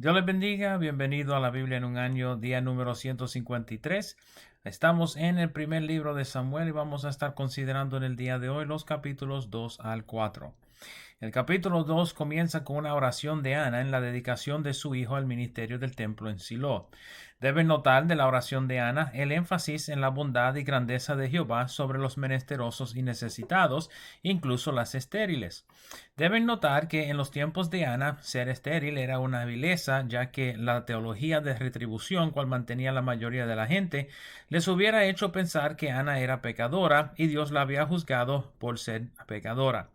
Dios les bendiga, bienvenido a la Biblia en un año, día número 153. Estamos en el primer libro de Samuel y vamos a estar considerando en el día de hoy los capítulos 2 al 4. El capítulo 2 comienza con una oración de Ana en la dedicación de su hijo al ministerio del templo en Silo. Deben notar de la oración de Ana el énfasis en la bondad y grandeza de Jehová sobre los menesterosos y necesitados, incluso las estériles. Deben notar que en los tiempos de Ana, ser estéril era una vileza, ya que la teología de retribución, cual mantenía la mayoría de la gente, les hubiera hecho pensar que Ana era pecadora y Dios la había juzgado por ser pecadora.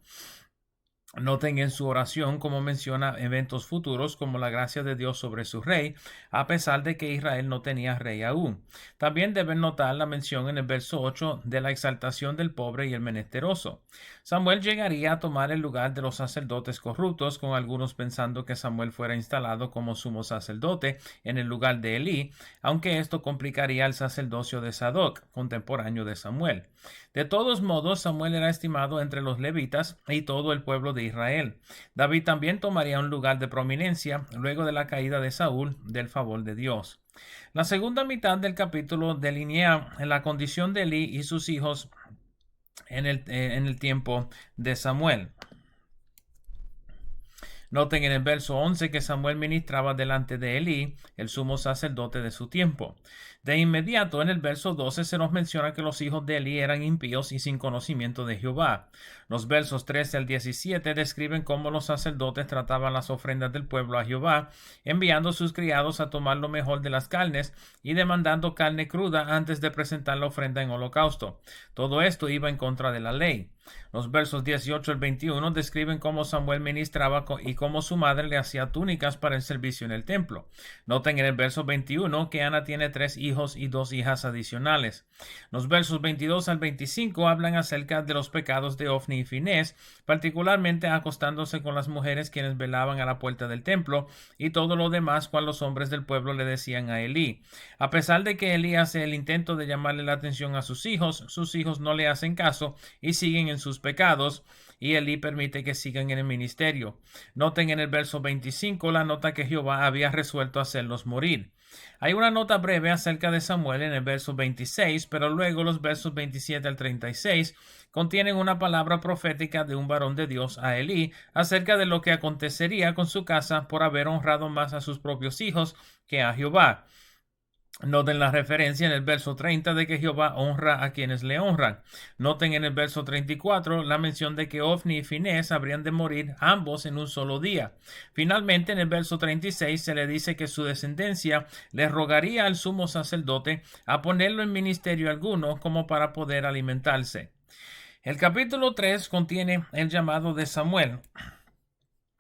Noten en su oración cómo menciona eventos futuros como la gracia de Dios sobre su rey, a pesar de que Israel no tenía rey aún. También deben notar la mención en el verso 8 de la exaltación del pobre y el menesteroso. Samuel llegaría a tomar el lugar de los sacerdotes corruptos, con algunos pensando que Samuel fuera instalado como sumo sacerdote en el lugar de Elí, aunque esto complicaría el sacerdocio de Sadoc, contemporáneo de Samuel. De todos modos, Samuel era estimado entre los levitas y todo el pueblo de Israel. David también tomaría un lugar de prominencia luego de la caída de Saúl del favor de Dios. La segunda mitad del capítulo delinea la condición de Elí y sus hijos en el tiempo de Samuel. Noten en el verso 11 que Samuel ministraba delante de Elí, el sumo sacerdote de su tiempo. De inmediato, en el verso 12 se nos menciona que los hijos de Elí eran impíos y sin conocimiento de Jehová. Los versos 13 al 17 describen cómo los sacerdotes trataban las ofrendas del pueblo a Jehová, enviando a sus criados a tomar lo mejor de las carnes y demandando carne cruda antes de presentar la ofrenda en holocausto. Todo esto iba en contra de la ley. Los versos 18 al 21 describen cómo Samuel ministraba y cómo su madre le hacía túnicas para el servicio en el templo. Noten en el verso 21 que Ana tiene 3 hijos y 2 hijas adicionales. Los versos 22 al 25 hablan acerca de los pecados de Ofni y Finés, particularmente acostándose con las mujeres quienes velaban a la puerta del templo y todo lo demás cual los hombres del pueblo le decían a Elí. A pesar de que Elí hace el intento de llamarle la atención a sus hijos no le hacen caso y siguen en sus pecados, y Elí permite que sigan en el ministerio. Noten en el verso 25 la nota que Jehová había resuelto hacerlos morir. Hay una nota breve acerca de Samuel en el verso 26, pero luego los versos 27 al 36 contienen una palabra profética de un varón de Dios a Elí acerca de lo que acontecería con su casa por haber honrado más a sus propios hijos que a Jehová. Noten la referencia en el verso 30 de que Jehová honra a quienes le honran. Noten en el verso 34 la mención de que Ofni y Finés habrían de morir ambos en un solo día. Finalmente, en el verso 36 se le dice que su descendencia le rogaría al sumo sacerdote a ponerlo en ministerio alguno como para poder alimentarse. El capítulo 3 contiene el llamado de Samuel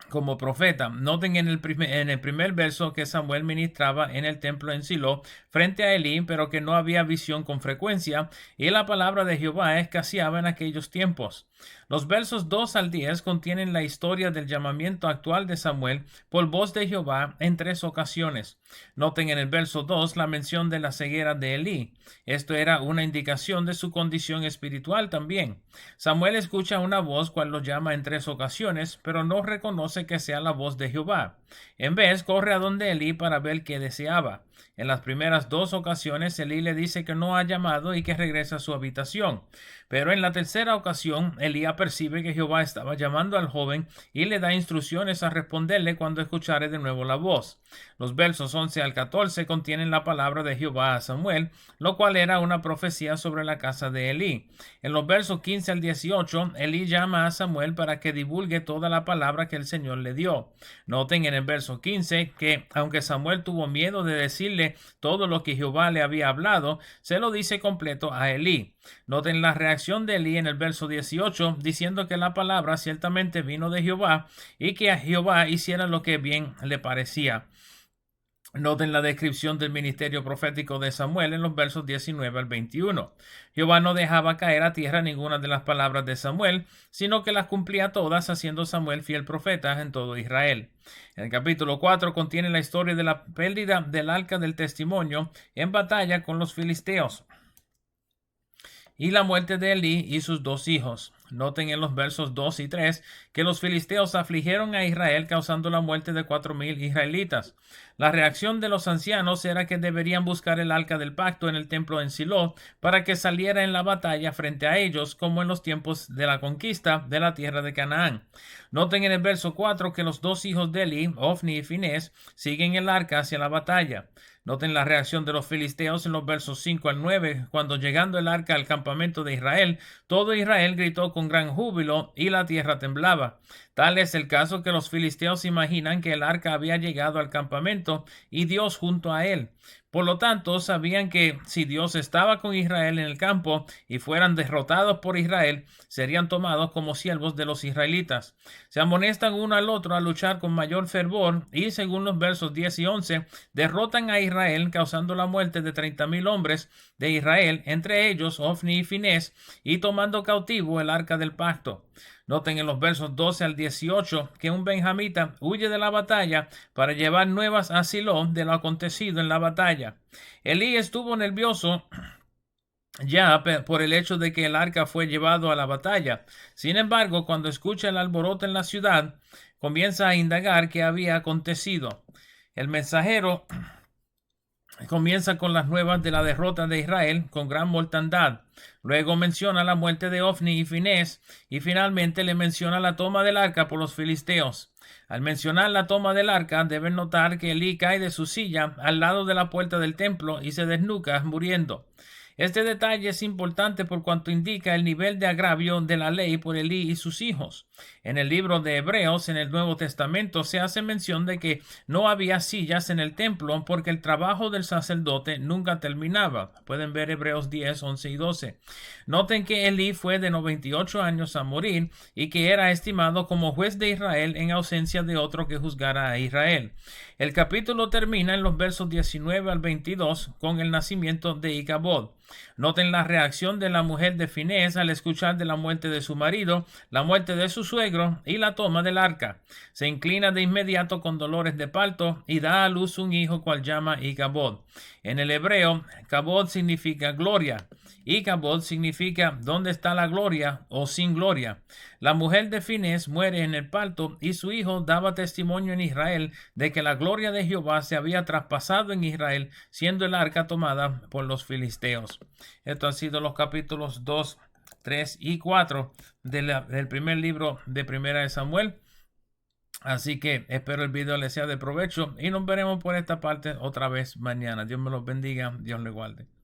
como profeta. Noten en el primer verso que Samuel ministraba en el templo en Silo frente a Elí, pero que no había visión con frecuencia, y la palabra de Jehová escaseaba en aquellos tiempos. Los versos 2 al 10 contienen la historia del llamamiento actual de Samuel por voz de Jehová en 3 ocasiones. Noten en el verso 2 la mención de la ceguera de Elí. Esto era una indicación de su condición espiritual también. Samuel escucha una voz cual lo llama en 3 ocasiones, pero no reconoce que sea la voz de Jehová. En vez, corre a donde Elí para ver qué deseaba. En las primeras 2 ocasiones, Elí le dice que no ha llamado y que regresa a su habitación. Pero en la tercera ocasión, Elí percibe que Jehová estaba llamando al joven y le da instrucciones a responderle cuando escuchare de nuevo la voz. Los versos 11 al 14 contienen la palabra de Jehová a Samuel, lo cual era una profecía sobre la casa de Elí. En los versos 15 al 18, Elí llama a Samuel para que divulgue toda la palabra que el Señor le dio. Noten en el verso 15 que, aunque Samuel tuvo miedo de decirle todo lo que Jehová le había hablado, se lo dice completo a Elí. Noten la reacción de Elí en el verso 18, diciendo que la palabra ciertamente vino de Jehová y que a Jehová hiciera lo que bien le parecía. Noten la descripción del ministerio profético de Samuel en los versos 19 al 21. Jehová no dejaba caer a tierra ninguna de las palabras de Samuel, sino que las cumplía todas, haciendo Samuel fiel profeta en todo Israel. El capítulo 4 contiene la historia de la pérdida del arca del testimonio en batalla con los filisteos y la muerte de Elí y sus 2 hijos. Noten en los versos 2 y 3 que los filisteos afligieron a Israel causando la muerte de 4,000 israelitas. La reacción de los ancianos era que deberían buscar el arca del pacto en el templo en Silo para que saliera en la batalla frente a ellos como en los tiempos de la conquista de la tierra de Canaán. Noten en el verso 4 que los dos hijos de Eli, Ofni y Finés, siguen el arca hacia la batalla. Noten la reacción de los filisteos en los versos 5 al 9, cuando llegando el arca al campamento de Israel, todo Israel gritó con gran júbilo y la tierra temblaba. Tal es el caso que los filisteos imaginan que el arca había llegado al campamento y Dios junto a él. Por lo tanto, sabían que si Dios estaba con Israel en el campo y fueran derrotados por Israel, serían tomados como siervos de los israelitas. Se amonestan uno al otro a luchar con mayor fervor y, según los versos 10 y 11, derrotan a Israel causando la muerte de 30,000 hombres de Israel, entre ellos Ofni y Finés, y tomando cautivo el arca del pacto. Noten en los versos 12 al 18 que un benjamita huye de la batalla para llevar nuevas a Silo de lo acontecido en la batalla. Elí estuvo nervioso ya por el hecho de que el arca fue llevado a la batalla. Sin embargo, cuando escucha el alboroto en la ciudad, comienza a indagar qué había acontecido. El mensajero comienza con las nuevas de la derrota de Israel con gran mortandad. Luego menciona la muerte de Ofni y Finés y finalmente le menciona la toma del arca por los filisteos. Al mencionar la toma del arca, deben notar que Elí cae de su silla al lado de la puerta del templo y se desnuca, muriendo. Este detalle es importante por cuanto indica el nivel de agravio de la ley por Elí y sus hijos. En el libro de Hebreos, en el Nuevo Testamento, se hace mención de que no había sillas en el templo porque el trabajo del sacerdote nunca terminaba. Pueden ver Hebreos 10, 11 y 12. Noten que Elí fue de 98 años a morir y que era estimado como juez de Israel en ausencia de otro que juzgara a Israel. El capítulo termina en los versos 19 al 22 con el nacimiento de Icabod. Noten la reacción de la mujer de Finés al escuchar de la muerte de su marido, la muerte de su suegro y la toma del arca. Se inclina de inmediato con dolores de parto y da a luz un hijo cual llama Icabod. En el hebreo, Cabod significa gloria. Icabod significa ¿dónde está la gloria? O sin gloria. La mujer de Finés muere en el parto y su hijo daba testimonio en Israel de que la gloria de Jehová se había traspasado en Israel, siendo el arca tomada por los filisteos. Estos han sido los capítulos 2, 3 y 4 del primer libro de Primera de Samuel. Así que espero el video les sea de provecho y nos veremos por esta parte otra vez mañana. Dios me los bendiga, Dios le guarde.